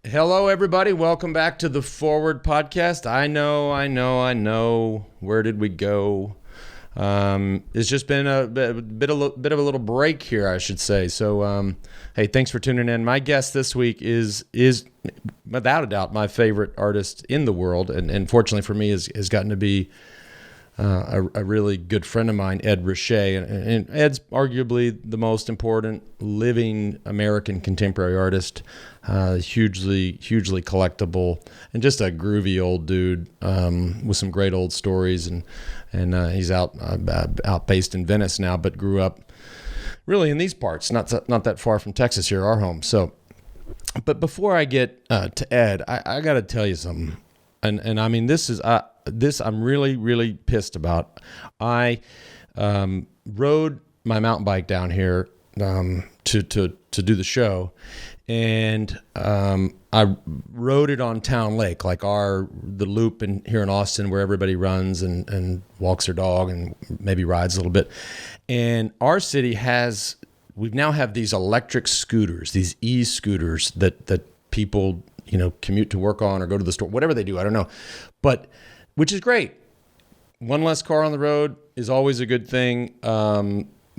Hello, everybody. Welcome back to the Forward Podcast. I know. Where did we go? It's just been a bit of a little break here, I should say. So, hey, thanks for tuning in. My guest this week is without a doubt my favorite artist in the world, and fortunately for me, has gotten to be a really good friend of mine, Ed Ruscha, and Ed's arguably the most important living American contemporary artist. Hugely collectible, and just a groovy old dude with some great old stories. And he's out based in Venice now, but grew up really in these parts, not that far from Texas here, our home. So, but before I get to Ed, I got to tell you something, and I mean this I'm really pissed about. I rode my mountain bike down here to do the show. And I rode it on Town Lake, like the loop here in Austin where everybody runs and walks their dog and maybe rides a little bit. And our city we now have these electric scooters, these e-scooters that people, commute to work on or go to the store, whatever they do, I don't know. But which is great. One less car on the road is always a good thing.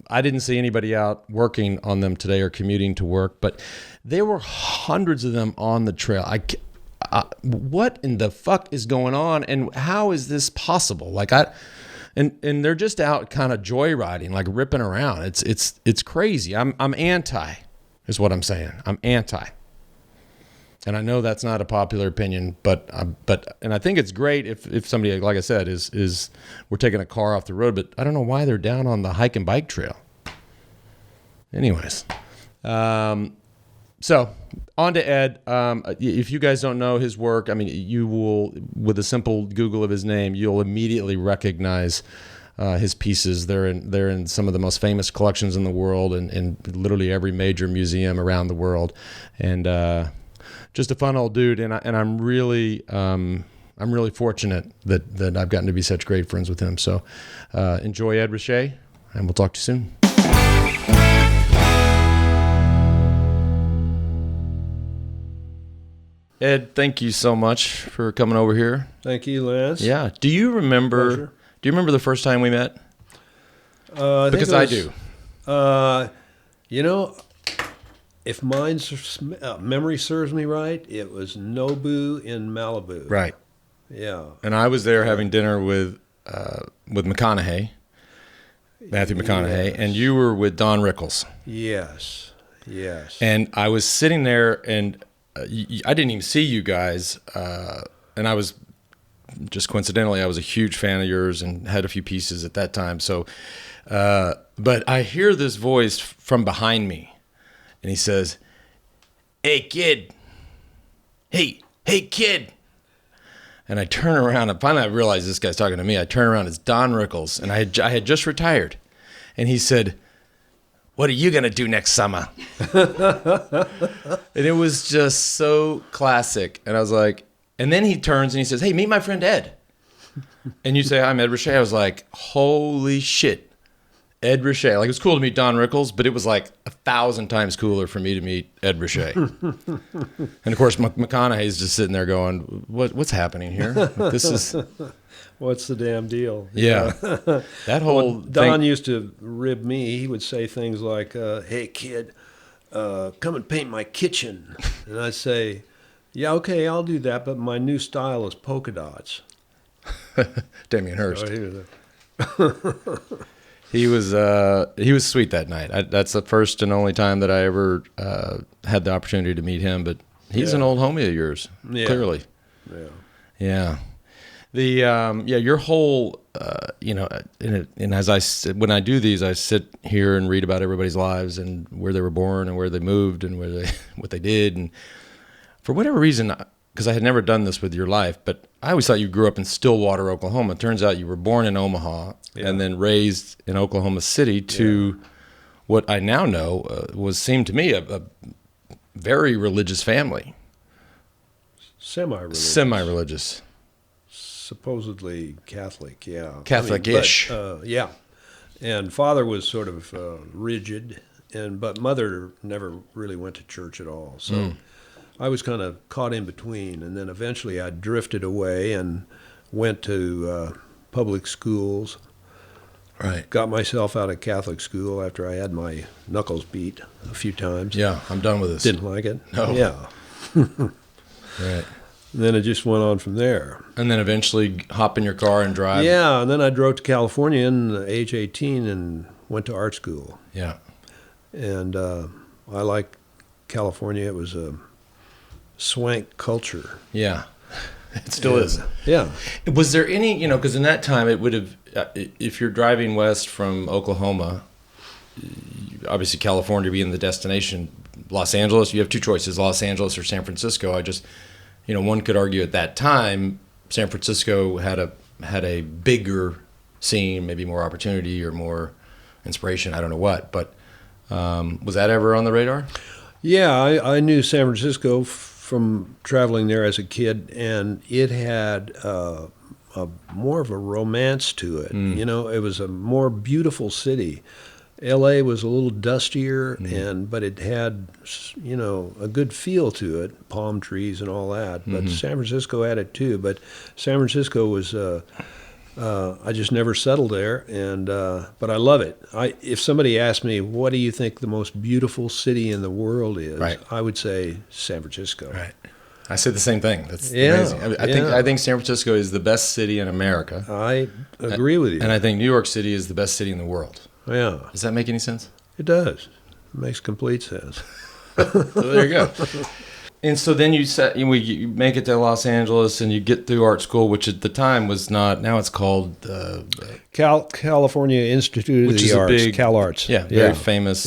I didn't see anybody out working on them today or commuting to work, but there were hundreds of them on the trail. What in the fuck is going on, and how is this possible? And they're just out kind of joyriding, like ripping around. It's crazy. I'm anti, is what I'm saying. I'm anti. And I know that's not a popular opinion, but I think it's great if somebody, like I said, is we're taking a car off the road, but I don't know why they're down on the hike and bike trail. Anyways, so on to Ed. If you guys don't know his work, I mean, you will, with a simple Google of his name, you'll immediately recognize his pieces. They're in some of the most famous collections in the world, and in literally every major museum around the world, and just a fun old dude, and I'm really fortunate that I've gotten to be such great friends with him. So enjoy Ed Ruscha, and we'll talk to you soon. Ed, thank you so much for coming over here. Thank you, Lance. Yeah. Do you remember? Pleasure. Do you remember the first time we met? Because I do. If memory serves me right, it was Nobu in Malibu. Right. Yeah. And I was there having dinner with McConaughey, Matthew McConaughey, and you were with Don Rickles. Yes. And I was sitting there, and I didn't even see you guys, and I was just coincidentally, I was a huge fan of yours and had a few pieces at that time. So, but I hear this voice from behind me. And he says, "Hey, kid. Hey, kid." And I turn around, and finally I realize this guy's talking to me. I turn around, it's Don Rickles, and I had just retired. And he said, "What are you going to do next summer?" And it was just so classic. And I was like, and then he turns and he says, "Hey, meet my friend Ed." And you say, "I'm Ed Ruscha." I was like, holy shit. Ed Ruscha. Like, it was cool to meet Don Rickles, but it was like 1,000 times cooler for me to meet Ed Ruscha. And of course, McConaughey's just sitting there going, "What's happening here? This is what's the damn deal?" Yeah, that whole Don used to rib me. He would say things like, "Hey, kid, come and paint my kitchen," and I'd say, "Yeah, okay, I'll do that, but my new style is polka dots." Damien Hirst. Oh, he was sweet that night. That's the first and only time that I ever had the opportunity to meet him. But he's an old homie of yours, clearly. Yeah. Your whole, and as when I do these, I sit here and read about everybody's lives and where they were born and where they moved and what they did. And for whatever reason, because I had never done this with your life, but I always thought you grew up in Stillwater, Oklahoma. It turns out you were born in Omaha and then raised in Oklahoma City to what I now know seemed to me a very religious family. Semi-religious. Supposedly Catholic, yeah. Catholic-ish. Yeah. And father was sort of rigid, but mother never really went to church at all. So I was kind of caught in between, and then eventually I drifted away and went to public schools. Right. Got myself out of Catholic school after I had my knuckles beat a few times. Yeah, I'm done with this. Didn't like it. No. Yeah. Right. And then it just went on from there. And then eventually hop in your car and drive. Yeah, and then I drove to California in age 18 and went to art school. Yeah. And I like California. It was a swank culture. Yeah. It still is. Yeah. Was there any, because in that time it would have, if you're driving west from Oklahoma, obviously California being the destination, Los Angeles, you have two choices, Los Angeles or San Francisco. One could argue at that time, San Francisco had a bigger scene, maybe more opportunity or more inspiration, I don't know what, but was that ever on the radar? Yeah, I knew San Francisco from traveling there as a kid, and it had more of a romance to it. It was a more beautiful city. L.A. was a little dustier, but it had, a good feel to it, palm trees and all that. But San Francisco had it too. But San Francisco was, I just never settled there, but I love it. If somebody asked me, what do you think the most beautiful city in the world is, right, I would say San Francisco. Right. I said the same thing. That's amazing. I think San Francisco is the best city in America. I agree with you. And I think New York City is the best city in the world. Yeah. Does that make any sense? It does. It makes complete sense. So there you go. And so then you make it to Los Angeles and you get through art school, which at the time was not. Now it's called California Institute of the Arts, CalArts. Yeah, very famous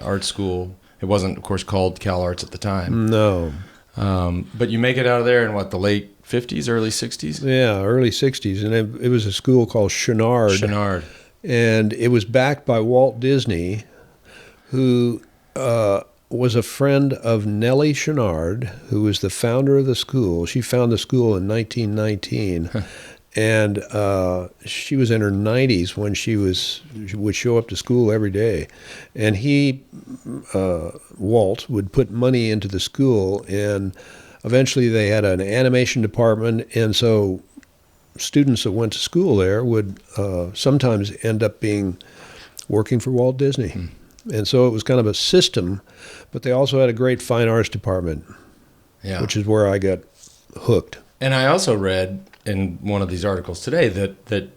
art school. It wasn't, of course, called CalArts at the time. No. But you make it out of there in what, the late 50s, early 60s? Yeah, early 60s, and it was a school called Chenard. And it was backed by Walt Disney, who was a friend of Nellie Chenard, who was the founder of the school. She founded the school in 1919, and she was in her 90s when she would show up to school every day. And Walt, would put money into the school, and eventually they had an animation department, and so students that went to school there would sometimes end up working for Walt Disney. And so it was kind of a system, but they also had a great fine arts department, which is where I got hooked. And I also read in one of these articles today that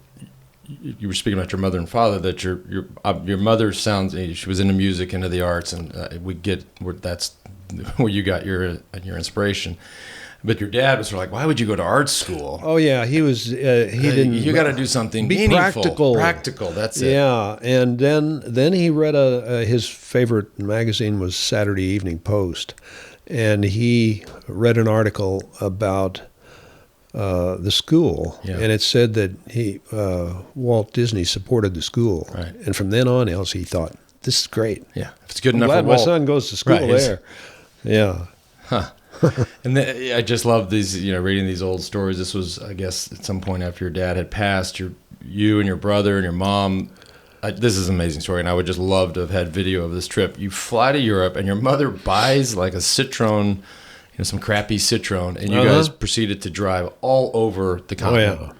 you were speaking about your mother and father, that your mother she was into music, into the arts, and that's where you got your inspiration. But your dad was sort of like, why would you go to art school? Oh, yeah, he was, he didn't... You got to do something be meaningful. Practical, that's it. Yeah, and then he read his favorite magazine was Saturday Evening Post, and he read an article about the school, and it said that Walt Disney supported the school. Right. And from then on else, he thought, this is great. Yeah, if it's good enough glad for Walt. my son goes to school there. Yeah. Huh. And I just love these, reading these old stories. This was, I guess, at some point after your dad had passed, you and your brother and your mom. This is an amazing story, and I would just love to have had video of this trip. You fly to Europe, and your mother buys like a Citroen, some crappy Citroen, and you guys proceeded to drive all over the continent. Oh, yeah.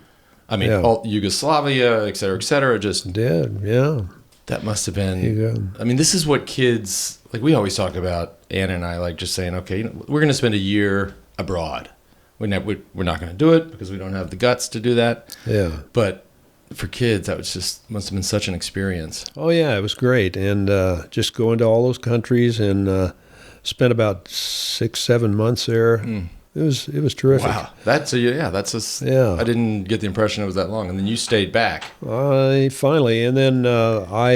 I mean, all Yugoslavia, et cetera, just... Did, yeah. That must have been... I mean, this is what kids... Like, we always talk about, Ann and I, like, just saying, okay, we're going to spend a year abroad. We're not going to do it because we don't have the guts to do that. Yeah. But for kids, that must have been such an experience. Oh, yeah, it was great. And just going to all those countries and spent about 6-7 months there. It was terrific. Wow. I didn't get the impression it was that long. And then you stayed back. Finally. And then I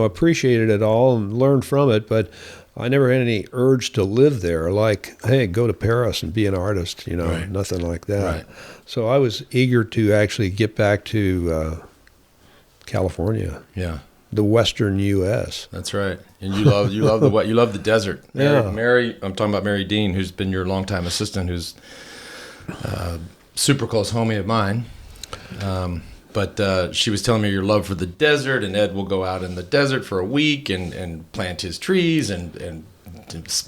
appreciated it all and learned from it, but I never had any urge to live there, like, hey, go to Paris and be an artist, Right. Nothing like that. Right. So I was eager to actually get back to California. Yeah. The Western U.S. That's right. And you love the desert. Mary, I'm talking about Mary Dean, who's been your longtime assistant, who's super close homie of mine. But she was telling me your love for the desert, and Ed will go out in the desert for a week and plant his trees and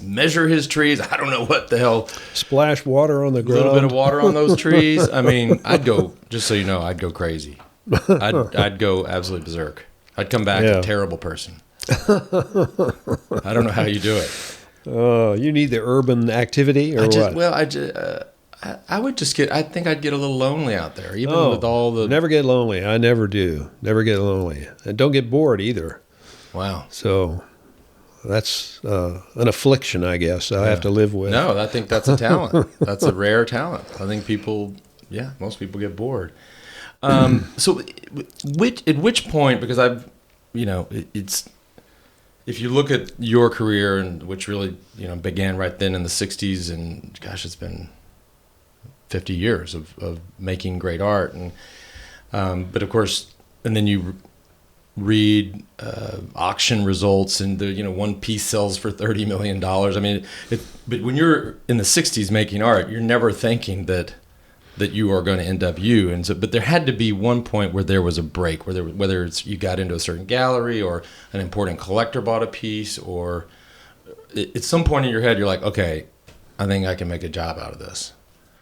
measure his trees. I don't know what the hell. Splash water on the A ground. little bit of water on those trees. I mean, I'd go, just so you know, I'd go crazy. I'd go absolutely berserk. I'd come back a terrible person. I don't know how you do it. You need the urban activity or what? Well, I would just I think I'd get a little lonely out there, even with all the... Never get lonely. I never do. Never get lonely. And don't get bored either. Wow. So that's an affliction, I guess, I have to live with. No, I think that's a talent. That's a rare talent. I think most people get bored. So at which point, because it's... If you look at your career, and which really, began right then in the 60s, and gosh, it's been 50 years of making great art. And but of course, and then you read auction results, and the one piece sells for $30 million. I mean, but when you're in the 60s making art, you're never thinking that you are going to end up and so, but there had to be one point where there was a break, whether it's you got into a certain gallery, or an important collector bought a piece, or at some point in your head you're like, okay, I think I can make a job out of this.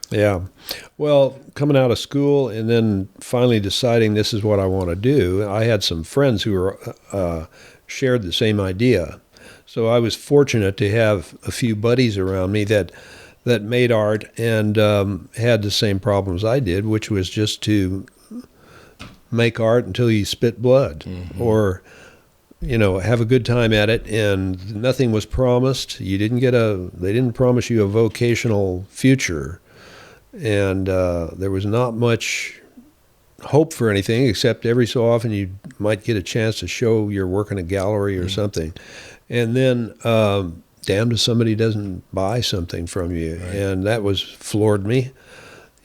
Yeah. Well, coming out of school and then finally deciding this is what I want to do, I had some friends who were shared the same idea. So I was fortunate to have a few buddies around me that made art and had the same problems I did, which was just to make art until you spit blood, or have a good time at it, and nothing was promised. They didn't promise you a vocational future, and there was not much hope for anything, except every so often you might get a chance to show your work in a gallery or something, and then damned if somebody doesn't buy something from you. Right. And that floored me,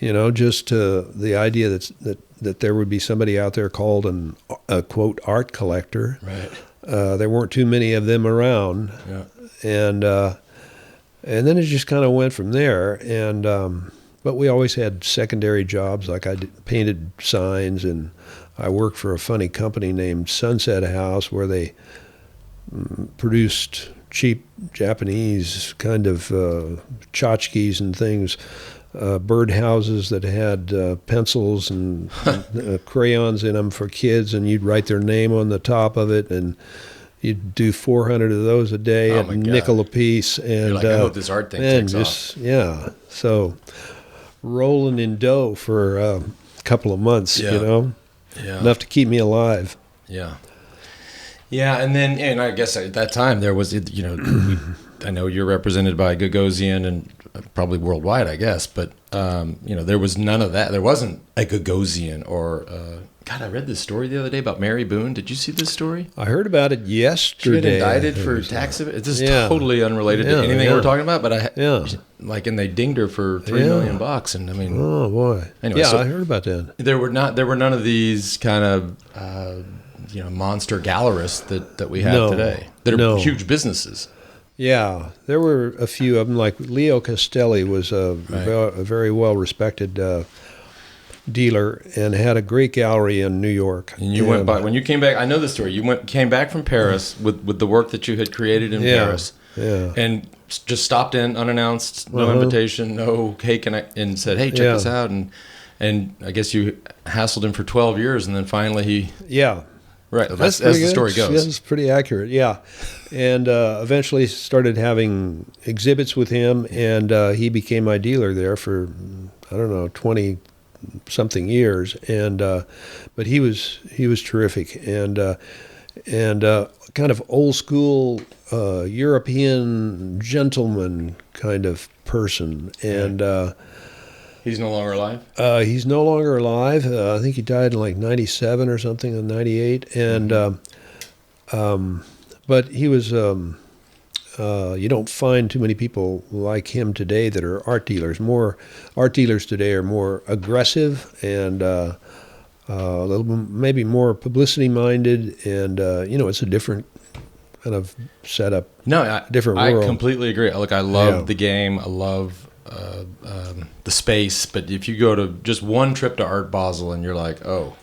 just the idea that there would be somebody out there called a quote art collector. Right. There weren't too many of them around. Yeah. And then it just kind of went from there. And but we always had secondary jobs, like I painted signs, and I worked for a funny company named Sunset House, where they produced cheap Japanese kind of tchotchkes and things, bird houses that had pencils and crayons in them for kids, and you'd write their name on the top of it, and you'd do 400 of those a day at a nickel a piece. And you're like, I hope this art thing takes off. Yeah, so rolling in dough for a couple of months, enough to keep me alive. Yeah. Yeah, and I guess at that time there was, I know you're represented by Gagosian and probably worldwide, I guess, but there was none of that. There wasn't a Gagosian or God. I read this story the other day about Mary Boone. Did you see this story? I heard about it yesterday. She got indicted for tax evasion. This is totally unrelated to anything we're talking about, but and they dinged her for $3 million, and I mean, oh boy. Anyway, I heard about that. There were none of these kind of monster gallerists that we have today that are huge businesses. Yeah, there were a few of them. Like Leo Castelli was a very well-respected dealer and had a great gallery in New York. And you went by when you came back. I know the story. You came back from Paris with the work that you had created in Paris, and just stopped in unannounced, no invitation, no cake, and said, "Hey, check this out." And I guess you hassled him for 12 years, and then finally he Right, that's as the story goes. That's pretty accurate, yeah. And eventually started having exhibits with him, and he became my dealer there for, 20-something years. And but he was terrific, and kind of old school European gentleman kind of person. And he's no longer alive? He's no longer alive. I think he died in like 97 or something, in 98. And but he was, you don't find too many people like him today that are art dealers. More art dealers today are more aggressive and a little maybe more publicity-minded. And, it's a different kind of setup. No, different world. I completely agree. Look, I love the game. I love the space, but if you go to just one trip to Art Basel and you're like, oh,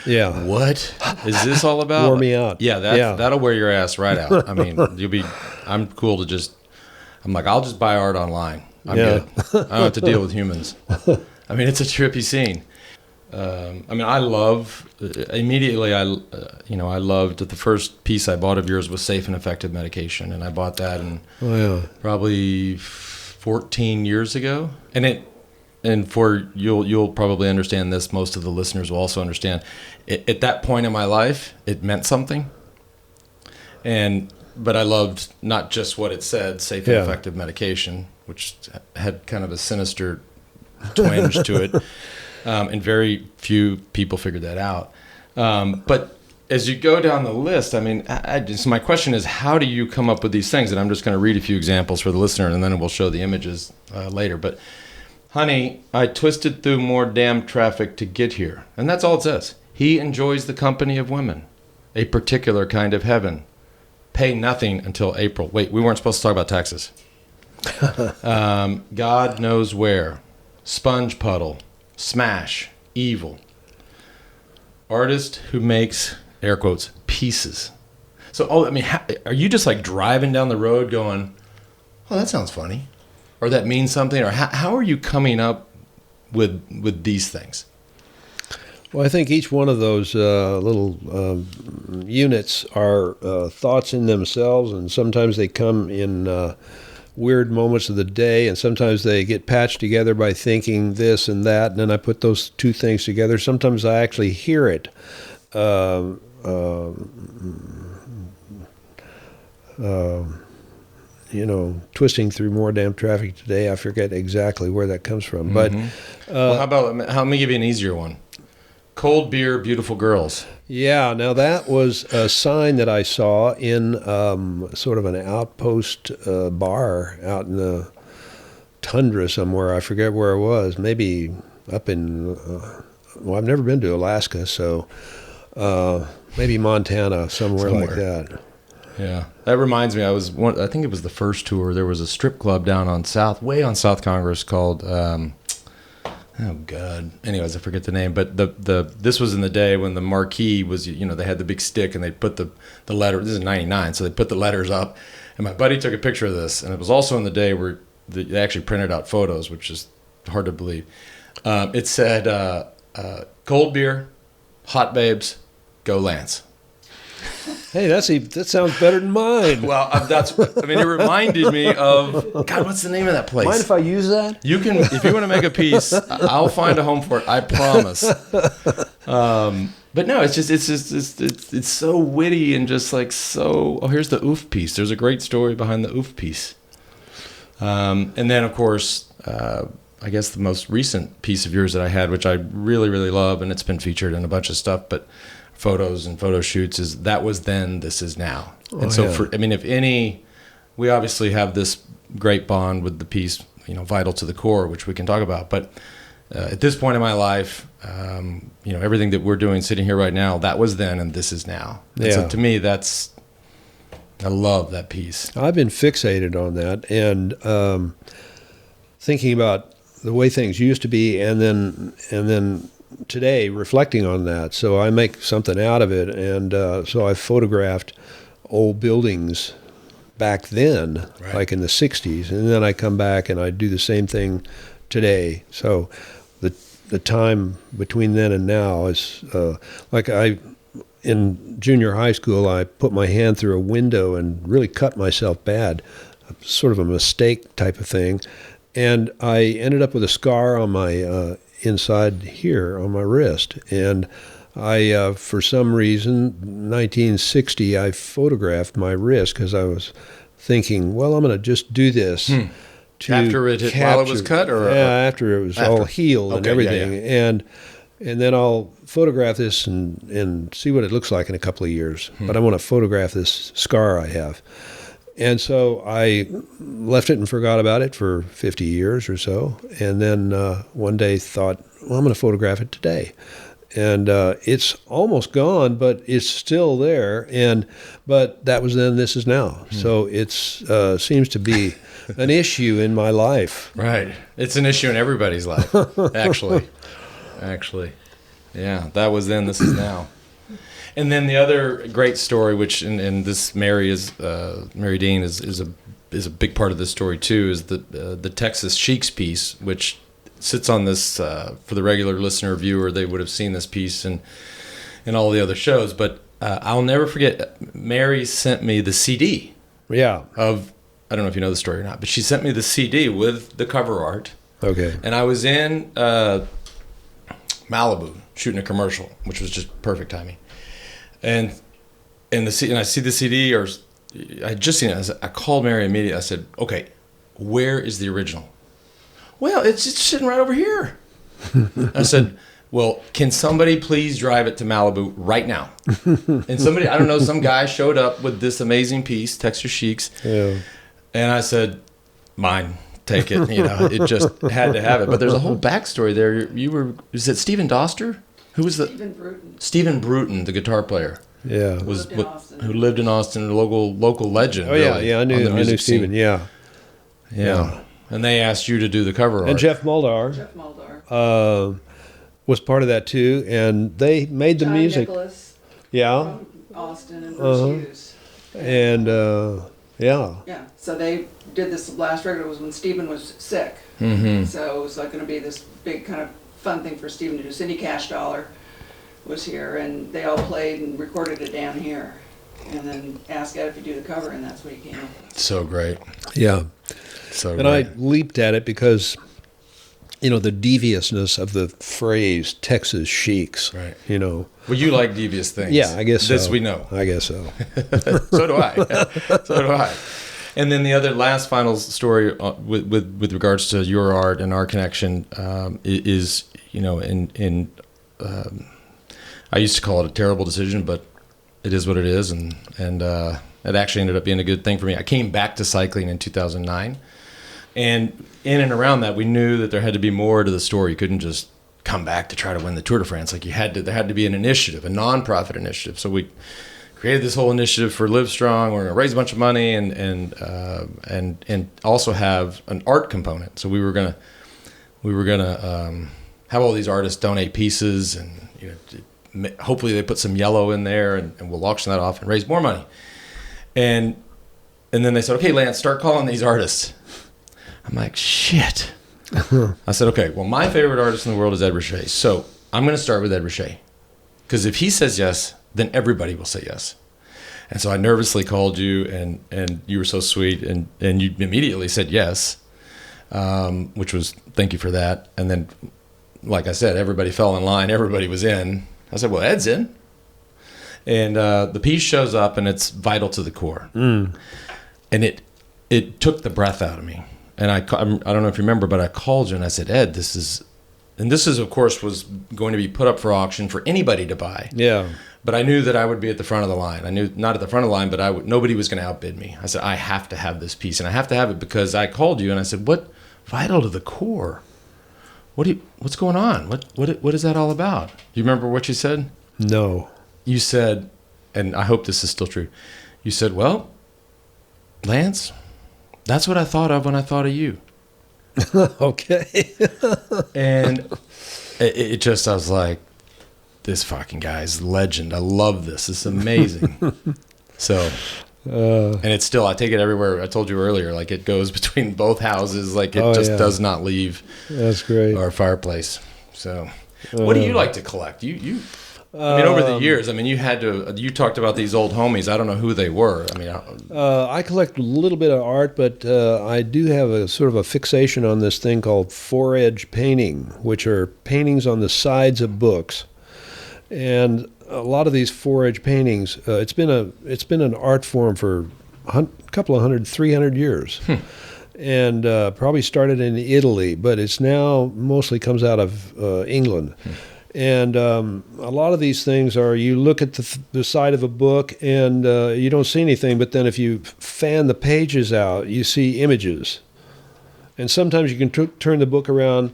what is this all about? Wore me out. Yeah, that'll wear your ass right out. I mean, you'll be I'm cool to just. I'm like, I'll just buy art online. I'm good. I don't have to deal with humans. I mean, it's a trippy scene. I mean, I love immediately. I loved the first piece I bought of yours was Safe and Effective Medication, and I bought that in probably 14 years ago. And for you'll probably understand this. Most of the listeners will also understand. At that point in my life, it meant something. But I loved not just what it said, Safe and Effective Medication, which had kind of a sinister twinge to it. And very few people figured that out. But as you go down the list, I mean, so my question is, how do you come up with these things? And I'm just going to read a few examples for the listener, and then we'll show the images later. But, honey, I twisted through more damn traffic to get here. And that's all it says. He enjoys the company of women, a particular kind of heaven. Pay nothing until April. Wait, we weren't supposed to talk about taxes. God knows where. Sponge puddle. Smash. Evil. Artist who makes, air quotes, pieces. So, I mean, are you just like driving down the road going, oh, that sounds funny? Or that means something? Or how are you coming up with these things? Well, I think each one of those little units are thoughts in themselves, and sometimes they come in weird moments of the day, and sometimes they get patched together by thinking this and that, and then I put those two things together. Sometimes I actually hear it. Twisting through more damn traffic today. I forget exactly where that comes from. Mm-hmm. But let me give you an easier one. Cold beer, beautiful girls. Yeah, now that was a sign that I saw in sort of an outpost bar out in the tundra somewhere. I forget where it was. Maybe up in, I've never been to Alaska, so maybe Montana, somewhere like that. Yeah, that reminds me. I think it was the first tour. There was a strip club down on way on South Congress called. Oh God. Anyways, I forget the name, but this was in the day when the marquee was, they had the big stick and they put the letter. This is '99, so they put the letters up. And my buddy took a picture of this, and it was also in the day where they actually printed out photos, which is hard to believe. It said, "Cold beer, hot babes, go Lance." Hey, that sounds better than mine. Well, it reminded me of, God, what's the name of that place? Mind if I use that? You can, if you want to make a piece, I'll find a home for it. I promise. But no, it's so witty and just like so, oh, here's the oof piece. There's a great story behind the oof piece. And then, of course, I guess the most recent piece of yours that I had, which I really, really love, and it's been featured in a bunch of stuff, but photos and photo shoots, is that was then, this is now. And if any, we obviously have this great bond with the piece, Vital to the Core, which we can talk about. But at this point in my life, everything that we're doing sitting here right now, that was then and this is now. And so to me, I love that piece. I've been fixated on that and thinking about the way things used to be, and then today reflecting on that. So I make something out of it, and so I photographed old buildings back then, right, like in the 60s, and then I come back and I do the same thing today. So the time between then and now is in junior high school, I put my hand through a window and really cut myself bad, sort of a mistake type of thing. And I ended up with a scar on my inside here on my wrist. And I, for some reason, 1960, I photographed my wrist because I was thinking, well, I'm going to just do this. After while it was cut? After it was all healed and everything. Yeah. And then I'll photograph this and see what it looks like in a couple of years. But I want to photograph this scar I have. And so I left it and forgot about it for 50 years or so. And then one day thought, well, I'm going to photograph it today. And it's almost gone, but it's still there. But that was then, this is now. So it's seems to be an issue in my life. Right. It's an issue in everybody's life, actually. Yeah, that was then, this is now. And then the other great story, which and this Mary Dean is a big part of this story too, is the Texas Sheiks piece, which sits on this for the regular listener viewer. They would have seen this piece and all the other shows, but I'll never forget. Mary sent me the CD. Yeah. I don't know if you know the story or not, but she sent me the CD with the cover art. Okay. And I was in Malibu shooting a commercial, which was just perfect timing. And I see the CD, or I had just seen it. I called Mary immediately. I said, "Okay, where is the original?" "Well, it's sitting right over here." I said, "Well, can somebody please drive it to Malibu right now?" And somebody, I don't know, some guy showed up with this amazing piece, Texas Sheiks. Yeah. And I said, "Mine, take it." It just had to have it. But there's a whole backstory there. Is it Stephen Doster? Who was Stephen Bruton. Stephen Bruton, the guitar player. Yeah. Who lived in Austin, a local legend. Oh, yeah, really, yeah, I knew Stephen, yeah. And they asked you to do the cover art. And Jeff Muldar was part of that too, and they made the John music. Nicholas Yeah. from Austin and Bruce Hughes. And yeah. Yeah, so they did this last record was when Stephen was sick. Mm-hmm. So it was like going to be this big kind of fun thing for Stephen to do. Cindy Cash Dollar was here, and they all played and recorded it down here. And then asked Ed if he'd do the cover, and that's what he came up with. So great. Yeah. So and I leaped at it because, the deviousness of the phrase Texas Sheiks. Right. Well, you like devious things. Yeah, I guess so. This we know. I guess so. So do I. So do I. And then the other last final story with regards to your art and our connection is, I used to call it a terrible decision, but it is what it is, and it actually ended up being a good thing for me. I came back to cycling in 2009, and in and around that, we knew that there had to be more to the story. You couldn't just come back to try to win the Tour de France. There had to be an initiative, a nonprofit initiative. So we created this whole initiative for Livestrong. We're going to raise a bunch of money and also have an art component. So we were gonna have all these artists donate pieces, and hopefully they put some yellow in there, and we'll auction that off and raise more money. And then they said, "Okay, Lance, start calling these artists." I'm like, shit. I said, okay, well, my favorite artist in the world is Ed Ruscha. So I'm going to start with Ed Ruscha. Because if he says yes, then everybody will say yes. And so I nervously called you, and you were so sweet, and you immediately said yes, which was, thank you for that. And then, like I said, everybody fell in line. Everybody was in. I said, well, Ed's in. And the piece shows up, and it's vital to the core. And it took the breath out of me. And I don't know if you remember, but I called you and I said, Ed, this is, of course, was going to be put up for auction for anybody to buy. Yeah. But I knew that I would be at the front of the line. I knew not at the front of the line, but nobody was going to outbid me. I said, I have to have this piece, and I have to have it because I called you and I said, what, vital to the core? What's going on? What is that all about? You remember what you said? No. You said, and I hope this is still true. You said, well, Lance, that's what I thought of when I thought of you. Okay. And it just, I was like, this fucking guy's legend. I love this. It's amazing. So, and it's still, I take it everywhere. I told you earlier, like it goes between both houses. Like it does not leave. That's great. Our fireplace. So, what do you like to collect? I mean, over the years, you talked about these old homies. I don't know who they were. I mean, I collect a little bit of art, but I do have a sort of a fixation on this thing called Fore-edge painting, which are paintings on the sides of books. And a lot of these Fore-edge paintings, it's been an art form for a couple of 300 years. And probably started in Italy, but it's now mostly comes out of England. And a lot of these things are, you look at the side of a book and you don't see anything, but then if you fan the pages out, you see images. And sometimes you can turn the book around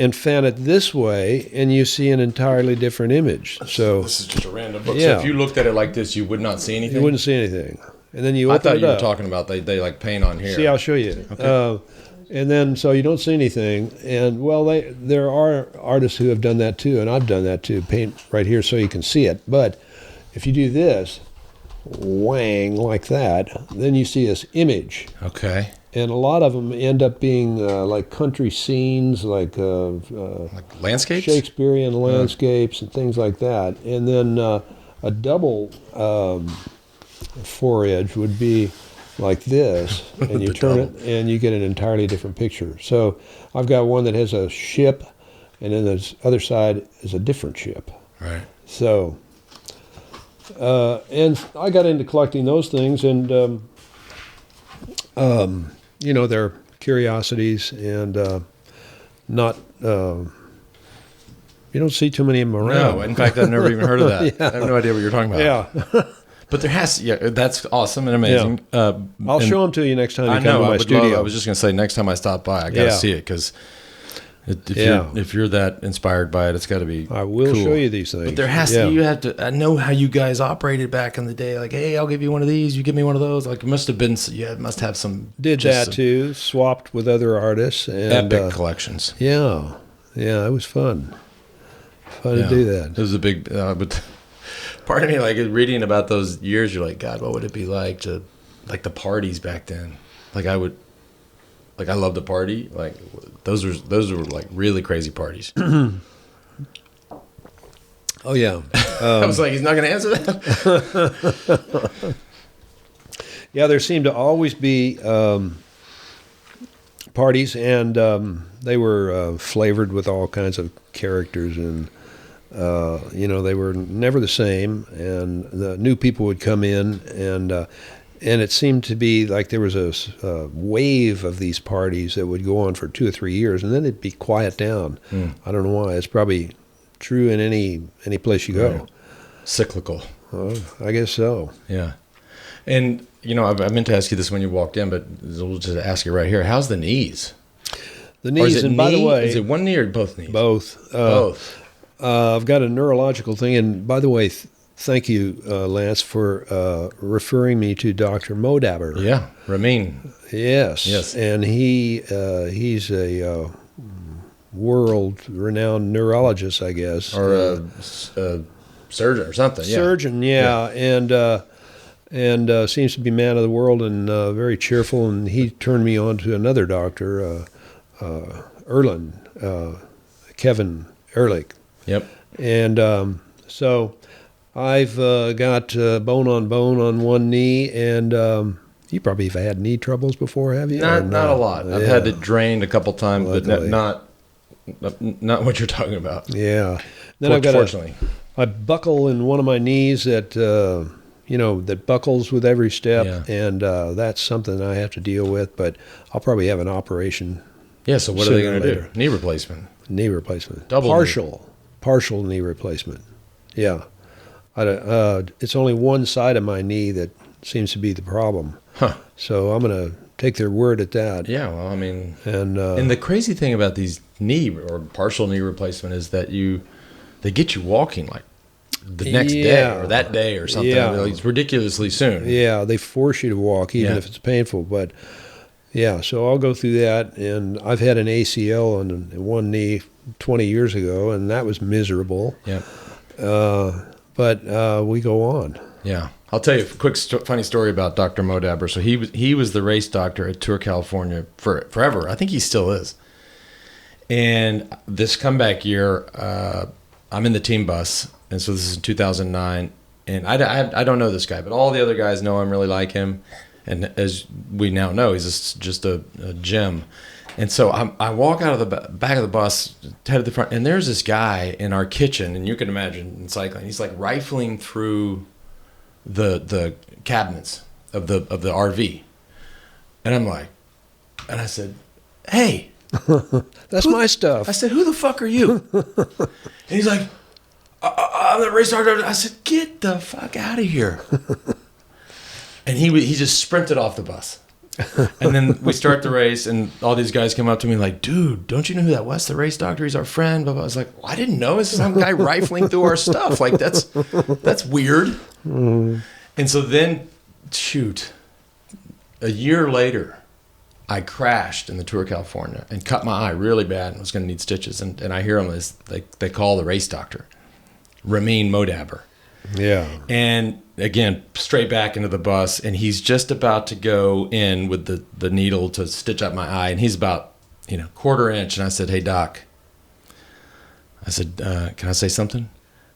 and fan it this way, and you see an entirely different image. So this is just a random book. Yeah. So if you looked at it like this, you would not see anything? You wouldn't see anything. And then you open it up. I thought you were talking about they like paint on here. See, I'll show you. Okay. And then, so you don't see anything. And, well, there are artists who have done that too, and I've done that too, paint right here so you can see it. But if you do this, whang, like that, then you see this image. Okay. And a lot of them end up being like country scenes, like landscapes? Shakespearean landscapes and things like that. And then a double Fore-edge would be like this, and you turn it, and you get an entirely different picture. So I've got one that has a ship, and then the other side is a different ship. Right. So, and I got into collecting those things, and you know, they're curiosities, and not. You don't see too many of them around. No, in fact, I've never even heard of that. Yeah. I have no idea what you're talking about. Yeah. But there has, that's awesome and amazing. Yeah. I'll show them to you next time you I come know, to I my would studio. love, I was just going to say, next time I stop by, I got to Yeah. see it, because if you're that inspired by it, it's got to be I will cool. show you these things. But there has to, you have to, I know how you guys operated back in the day. Like, hey, I'll give you one of these, you give me one of those. Like, it must have been, must have some. Did that too, swapped with other artists. And, epic collections. Yeah. Yeah, it was fun. Fun to do that. It was a big, but part of me, like, reading about those years, you're like, God, what would it be like to, like, the parties back then? Like, I love to party. Like, those were like really crazy parties. Oh, yeah. I was like, he's not going to answer that? Yeah, there seemed to always be parties, and they were flavored with all kinds of characters, and you know, they were never the same, and the new people would come in, and it seemed to be like there was a wave of these parties that would go on for 2 or 3 years, and then it'd be quiet down. I don't know why. It's probably true in any place you go. Right. Cyclical. I guess so. Yeah. And, you know, I meant to ask you this when you walked in, but we'll just ask you right here. How's the knees? The knees, and by the way... Is it one knee or both knees? Both. Both. I've got a neurological thing, and by the way, thank you, Lance, for referring me to Dr. Modabber. Yeah, Ramin. Yes. And he's a world-renowned neurologist, I guess. Or a surgeon or something. Yeah. Surgeon, yeah. And seems to be man of the world and very cheerful. And he turned me on to another doctor, Kevin Ehrlich. Yep. And so I've got bone on one knee, and you probably have had knee troubles before, have you? Not a lot. I've had it drained a couple times, Luckily. but not what you're talking about. Yeah. Then Fortunately. I buckle in one of my knees that that buckles with every step, and that's something I have to deal with. But I'll probably have an operation. Yeah. So what are they going to do? Later. Knee replacement. Knee replacement. Double partial knee replacement. Yeah. It's only one side of my knee that seems to be the problem. Huh. So I'm going to take their word at that. Yeah. Well, I mean, and the crazy thing about these knee or partial knee replacement is that they get you walking like the next day or that day or something. Yeah. Like, it's ridiculously soon. Yeah, they force you to walk even if it's painful. But yeah, so I'll go through that. And I've had an ACL on one knee 20 years ago, and that was miserable. Yeah. But we go on. Yeah. I'll tell you a quick funny story about Dr. Modabber. So he was the race doctor at Tour California forever. I think he still is. And this comeback year, I'm in the team bus, and so this is in 2009. And I don't know this guy, but all the other guys know him, really like him. And as we now know, he's just a gem. And so I walk out of the back of the bus, head to the front, and there's this guy in our kitchen, and you can imagine in cycling, he's like rifling through the cabinets of the RV. And I'm like, and I said, hey. That's my stuff. I said, who the fuck are you? And he's like, I'm the race doctor. I said, get the fuck out of here. And he just sprinted off the bus. And then we start the race, and all these guys come up to me like, dude, don't you know who that was? The race doctor, he's our friend. Blah, blah. I was like, well, I didn't know. It's some guy rifling through our stuff. Like, that's weird. And so then, shoot, a year later, I crashed in the Tour of California and cut my eye really bad and was going to need stitches. And I hear him as they call the race doctor, Ramin Modabber. Yeah. And again, straight back into the bus, and he's just about to go in with the needle to stitch up my eye, and he's about, quarter inch. And I said, "Hey, Doc," I said, "Can I say something?"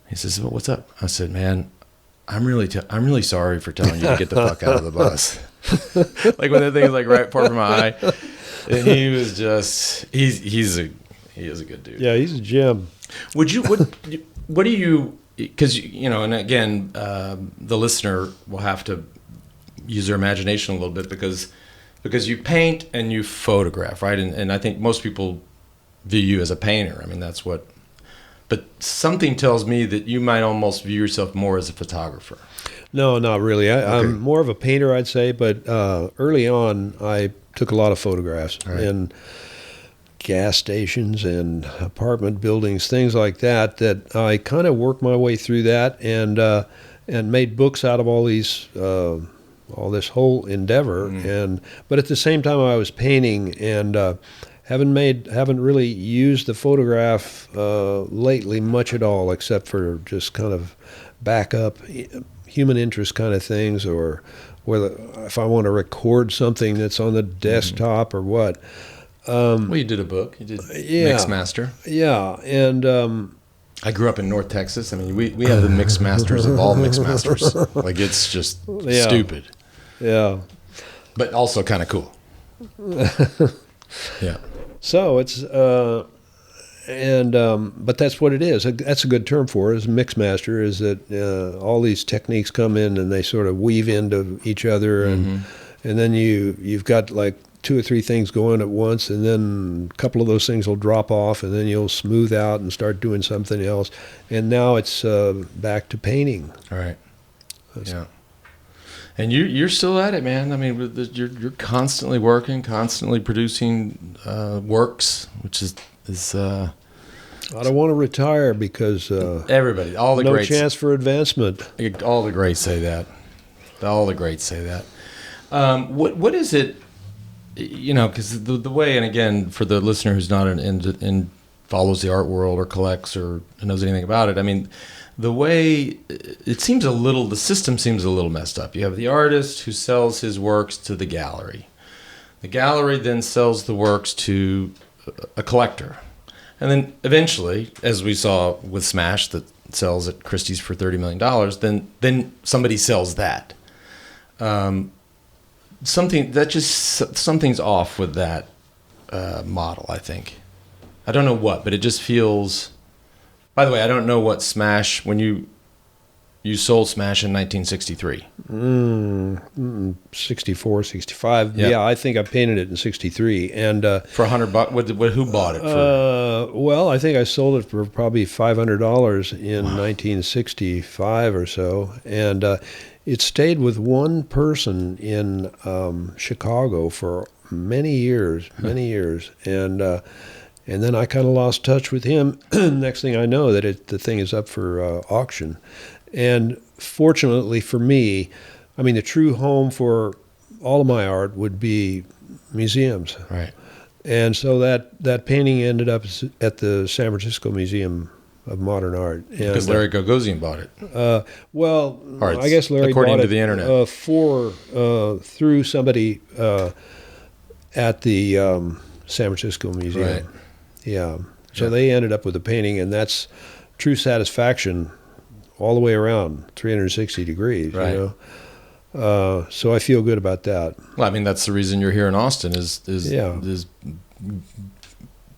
He says, "Well, what's up?" I said, "Man, I'm really sorry for telling you to get the fuck out of the bus." Like when that thing is like right part of my eye. And he was just, he is a good dude. Yeah, he's a gem. What do you, because, and again, the listener will have to use their imagination a little bit because you paint and you photograph, right? And I think most people view you as a painter. I mean, that's what, but something tells me that you might almost view yourself more as a photographer. No, not really. I'm more of a painter, I'd say, but early on, I took a lot of photographs in gas stations and apartment buildings, things like that I kind of worked my way through that and made books out of all these all this whole endeavor. But at the same time, I was painting and haven't really used the photograph lately much at all, except for just kind of backup human interest kind of things, or whether if I want to record something that's on the desktop or what. Well, you did a book. You did Mix Master. Yeah, and I grew up in North Texas. I mean, we have the mix masters of all mix masters. Like, it's just stupid. Yeah. But also kind of cool. Yeah. So it's but that's what it is. That's a good term for it. Is mix master. Is that all these techniques come in and they sort of weave into each other, and then you've got like 2 or 3 things going at once, and then a couple of those things will drop off, and then you'll smooth out and start doing something else. And now it's back to painting. All right. Yeah. And you're still at it, man. I mean, you're constantly working, constantly producing works, which is I don't want to retire because everybody, all the greats, no chance for advancement. All the greats say that. All the greats say that. What is it? Because the way, and again, for the listener who's not in follows the art world or collects or knows anything about it, I mean, the way it seems the system seems a little messed up. You have the artist who sells his works to the gallery. The gallery then sells the works to a collector. And then eventually, as we saw with Smash that sells at Christie's for $30 million, then somebody sells that. Something's off with that model, I think. I don't know what, but it just feels. By the way, I don't know what Smash, when you sold Smash in 1963. 64, 65. Yeah, I think I painted it in 63. And for $100, who bought it for? Well, I think I sold it for probably $500 in 1965 or so. And it stayed with one person in Chicago for many years. And then I kind of lost touch with him. Next thing I know, that the thing is up for auction. And fortunately for me, I mean, the true home for all of my art would be museums. Right. And so that painting ended up at the San Francisco Museum of Modern Art. Because Larry Gagosian bought it. I guess Larry according bought to the internet. Through somebody at the San Francisco Museum. Right. Yeah. So they ended up with a painting, and that's true satisfaction all the way around, 360 degrees. Right. So I feel good about that. Well, I mean, that's the reason you're here in Austin is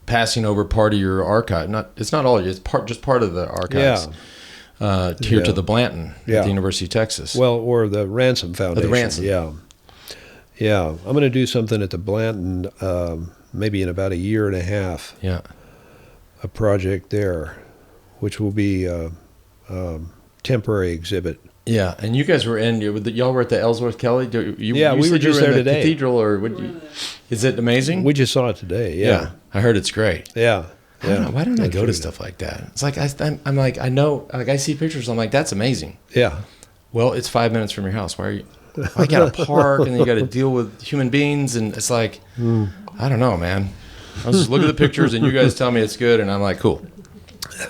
passing over part of your archive. It's not all. It's just part of the archives. Yeah. Here to the Blanton at the University of Texas. Well, or the Ransom Foundation. The Ransom. Yeah. I'm going to do something at the Blanton maybe in about a year and a half. Yeah. A project there, which will be a temporary exhibit. Yeah, and you guys were y'all were at the Ellsworth Kelly. We were just there today. Cathedral, or is it amazing? We just saw it today. Yeah, I heard it's great. Yeah. Why don't I go to stuff like that? It's like I'm like, I know, like, I see pictures. I'm like, that's amazing. Yeah. Well, it's 5 minutes from your house. Why are you? I got to park, and then you got to deal with human beings, and it's like, I don't know, man. I was just looking at the pictures, and you guys tell me it's good, and I'm like, cool.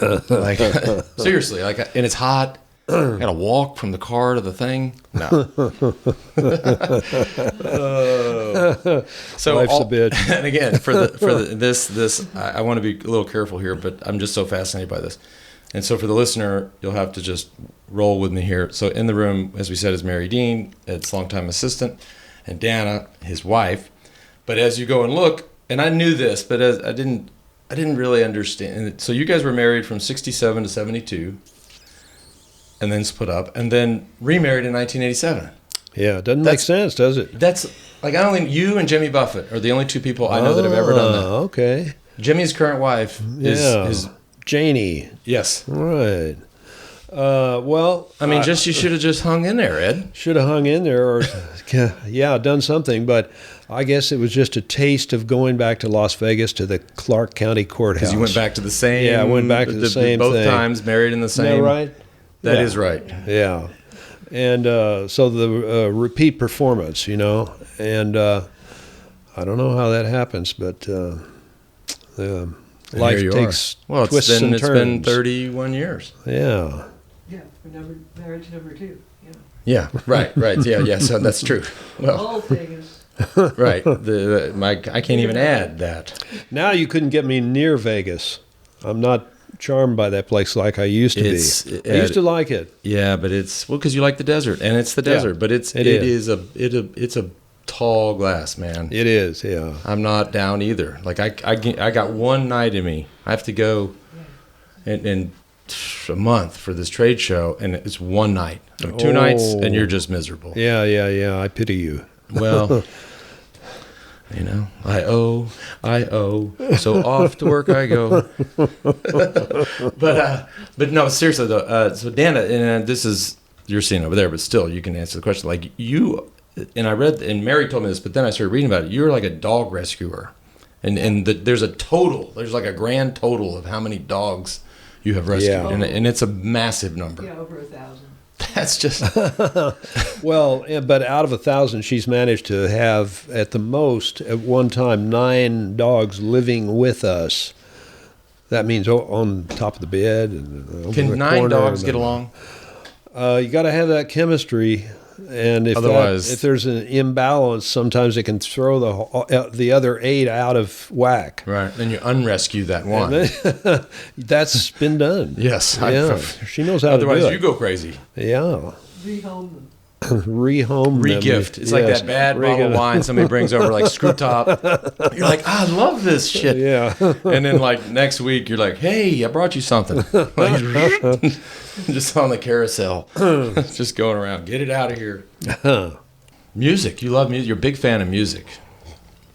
Like, seriously, like, and it's hot. I gotta walk from the car to the thing. No. So Life's a bitch. And again, this, I want to be a little careful here, but I'm just so fascinated by this. And so for the listener, you'll have to just roll with me here. So in the room, as we said, is Mary Dean, Ed's longtime assistant, and Dana, his wife. But as you go and look, and I knew this, but as I didn't really understand. So you guys were married from 67 to 72, and then split up, and then remarried in 1987. Yeah, it doesn't make sense, does it? That's like you and Jimmy Buffett are the only two people I know that have ever done that. Okay. Jimmy's current wife is Janie. Yes. Right. Well, I mean, you should have just hung in there, Ed. Should have hung in there, or done something. But I guess it was just a taste of going back to Las Vegas to the Clark County Courthouse. Because you went back to the same. Yeah, I went back to the same both thing. times, married in the same. Isn't that right? That is right. Yeah. And so the repeat performance, and I don't know how that happens, but life takes twists and turns. It's been 31 years. Yeah. Yeah, marriage number 2. Yeah, right. Yeah, so that's true. Well, All Vegas. right. I can't even add that. Now you couldn't get me near Vegas. I'm not charmed by that place like I used to be. I used to like it. Yeah, but because you like the desert, and it's the desert. Yeah, but it's a tall glass, man. It is. Yeah. I'm not down either. Like I got one night in me. I have to go in a month for this trade show, and it's one night, 2 nights, and you're just miserable. Yeah. I pity you. Well. I owe, so off to work I go. But no, seriously though. So Dana, and this is you're seeing over there, but still, you can answer the question. Like you, and I read, and Mary told me this, but then I started reading about it. You're like a dog rescuer, and there's like a grand total of how many dogs you have rescued, and it's a massive number. Yeah, over 1,000. That's just well, but out of 1,000, she's managed to have at the most at one time 9 dogs living with us. That means on top of the bed and can 9 dogs get along? You got to have that chemistry, and if there's an imbalance, sometimes it can throw the other 8 out of whack. Right, then you unrescue that one. That's been done. Yes, she knows how to do it. Otherwise, you go crazy. Yeah. Rehome them. Rehome Regift. It's like that bad bottle of wine somebody brings over, like screw top. You're like, I love this shit. Yeah. And then like next week, you're like, hey, I brought you something. Like, just on the carousel, just going around. Get it out of here. Music. You love music. You're a big fan of music.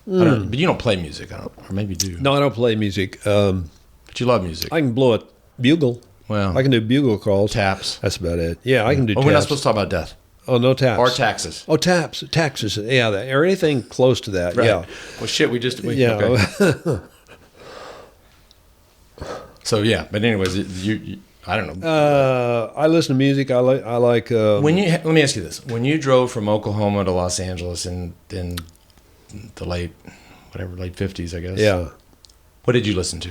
But you don't play music. Or maybe you do. No, I don't play music. But you love music. I can blow a bugle. Well, I can do bugle calls. Taps. That's about it. Yeah, I can do taps. We're not supposed to talk about death. Oh, no taps. Or taxes. Oh, taxes. Yeah, or anything close to that. Right. Yeah. Well, shit, yeah. Okay. So, yeah. But anyways, you I don't know. I listen to music. I like. Let me ask you this. When you drove from Oklahoma to Los Angeles in the late 50s, I guess. Yeah. What did you listen to?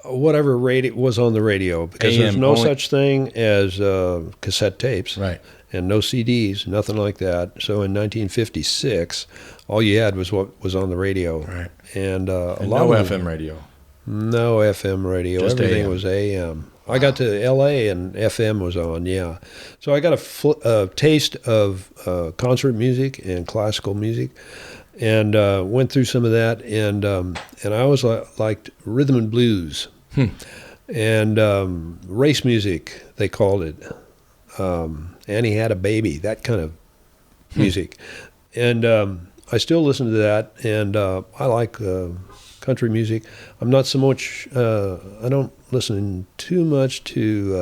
Whatever radio was on the radio, because there's no such thing as cassette tapes, right? And no CDs, nothing like that. So in 1956, all you had was what was on the radio, right? And a lot no of FM radio. No FM radio. Just everything AM. was AM. Wow. I got to L.A. and FM was on. Yeah, so I got a taste of concert music and classical music. And went through some of that, and I always liked rhythm and blues, and race music, they called it. Annie Had a Baby, that kind of music. And I still listen to that, and I like country music. I'm not so much, I don't listen too much to